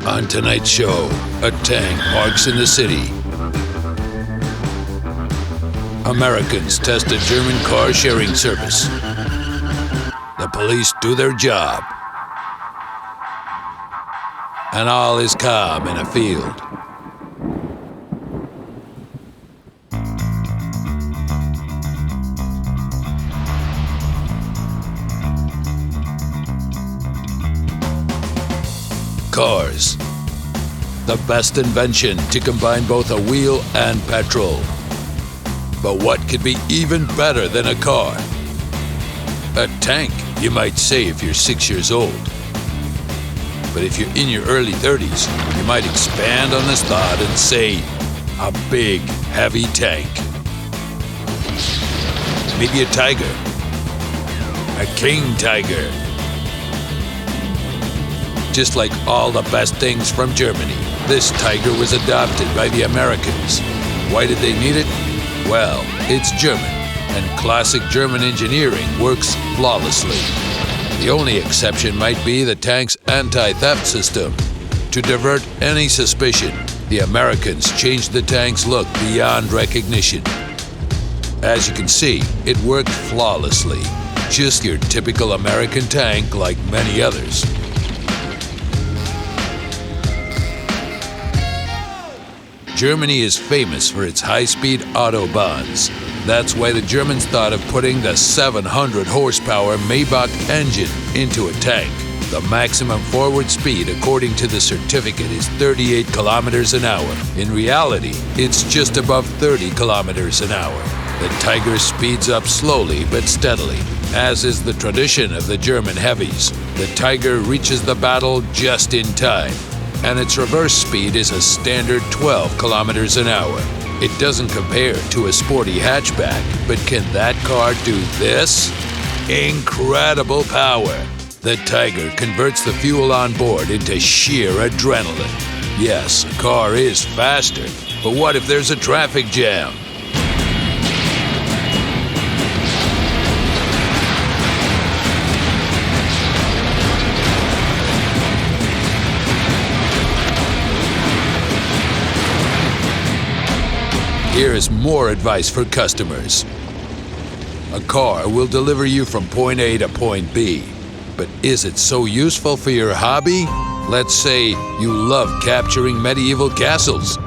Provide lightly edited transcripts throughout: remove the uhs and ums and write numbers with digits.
On tonight's show, a tank parks in the city. Americans test a German car sharing service. The police do their job. And all is calm in a field. Cars. The best invention to combine both a wheel and petrol. But what could be even better than a car? A tank, you might say if you're 6 years old. But if you're in your early 30s, you might expand on this thought and say, a big, heavy tank. Maybe a tiger. A king tiger. Just like all the best things from Germany, this tiger was adopted by the Americans. Why did they need it? Well, it's German, and classic German engineering works flawlessly. The only exception might be the tank's anti-theft system. To divert any suspicion, the Americans changed the tank's look beyond recognition. As you can see, it worked flawlessly. Just your typical American tank like many others. Germany is famous for its high-speed autobahns. That's why the Germans thought of putting the 700-horsepower Maybach engine into a tank. The maximum forward speed, according to the certificate, is 38 kilometers an hour. In reality, it's just above 30 kilometers an hour. The Tiger speeds up slowly but steadily, as is the tradition of the German heavies. The Tiger reaches the battle just in time, and its reverse speed is a standard 12 kilometers an hour. It doesn't compare to a sporty hatchback, but can that car do this? Incredible power! The Tiger converts the fuel on board into sheer adrenaline. Yes, a car is faster, but what if there's a traffic jam? Here is more advice for customers. A car will deliver you from point A to point B, but is it so useful for your hobby? Let's say you love capturing medieval castles.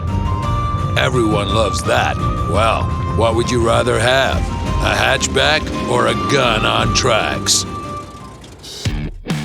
Everyone loves that. Well, what would you rather have? A hatchback or a gun on tracks?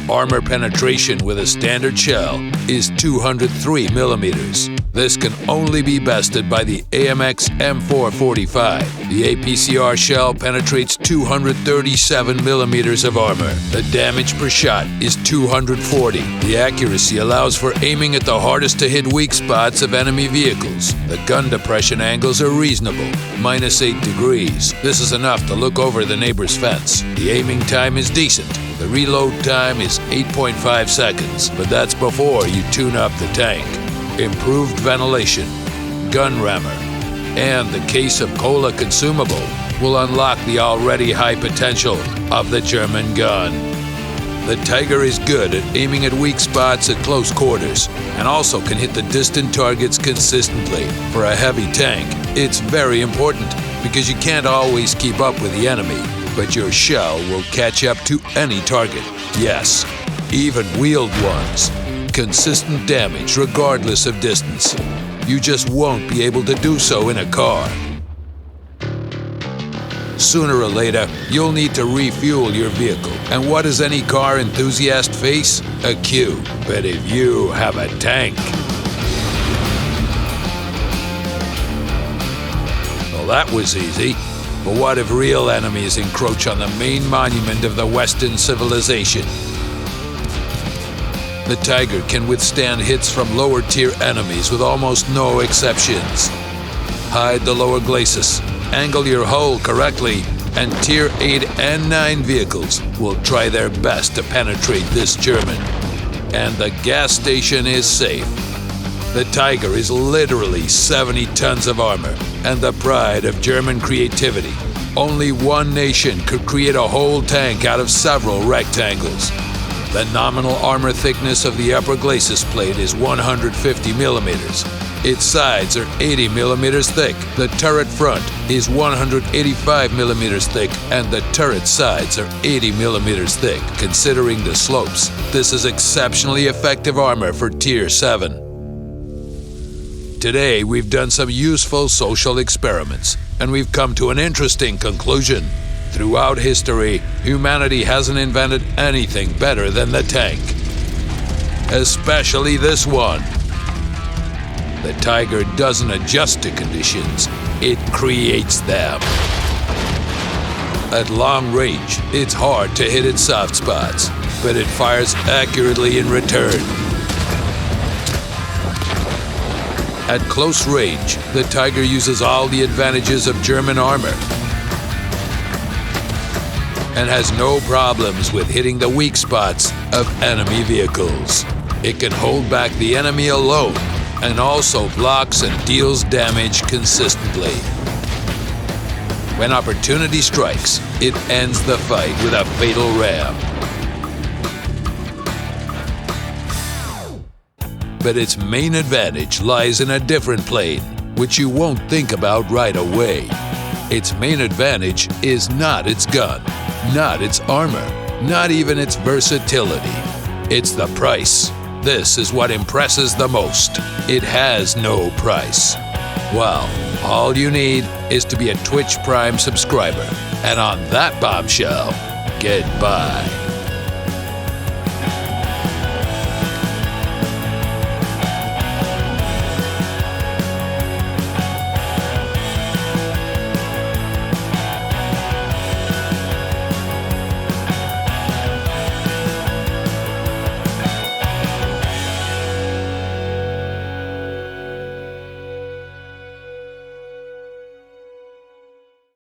Armor penetration with a standard shell is 203 millimeters. This can only be bested by the AMX M445. The APCR shell penetrates 237 millimeters of armor. The damage per shot is 240. The accuracy allows for aiming at the hardest to hit weak spots of enemy vehicles. The gun depression angles are reasonable, -8 degrees. This is enough to look over the neighbor's fence. The aiming time is decent. The reload time is 8.5 seconds, but that's before you tune up the tank. Improved ventilation, gun rammer, and the case of cola consumable will unlock the already high potential of the German gun. The Tiger is good at aiming at weak spots at close quarters and also can hit the distant targets consistently. For a heavy tank, it's very important because you can't always keep up with the enemy, but your shell will catch up to any target. Yes, even wheeled ones. Consistent damage regardless of distance. You just won't be able to do so in a car. Sooner or later, you'll need to refuel your vehicle. And what does any car enthusiast face? A queue. But if you have a tank... Well, that was easy. But what if real enemies encroach on the main monument of the Western civilization? The Tiger can withstand hits from lower-tier enemies with almost no exceptions. Hide the lower glacis, angle your hull correctly, and Tier 8 and 9 vehicles will try their best to penetrate this German. And the gas station is safe. The Tiger is literally 70 tons of armor and the pride of German creativity. Only one nation could create a whole tank out of several rectangles. The nominal armor thickness of the upper glacis plate is 150 millimeters. Its sides are 80 millimeters thick. The turret front is 185 millimeters thick, and the turret sides are 80 millimeters thick. Considering the slopes, this is exceptionally effective armor for Tier 7. Today, we've done some useful social experiments, and we've come to an interesting conclusion. Throughout history, humanity hasn't invented anything better than the tank. Especially this one. The Tiger doesn't adjust to conditions, it creates them. At long range, it's hard to hit its soft spots, but it fires accurately in return. At close range, the Tiger uses all the advantages of German armor and has no problems with hitting the weak spots of enemy vehicles. It can hold back the enemy alone and also blocks and deals damage consistently. When opportunity strikes, it ends the fight with a fatal ram. But its main advantage lies in a different plane, which you won't think about right away. Its main advantage is not its gun, not its armor, not even its versatility. It's the price. This is what impresses the most. It has no price. Well, all you need is to be a Twitch Prime subscriber. And on that bombshell, goodbye.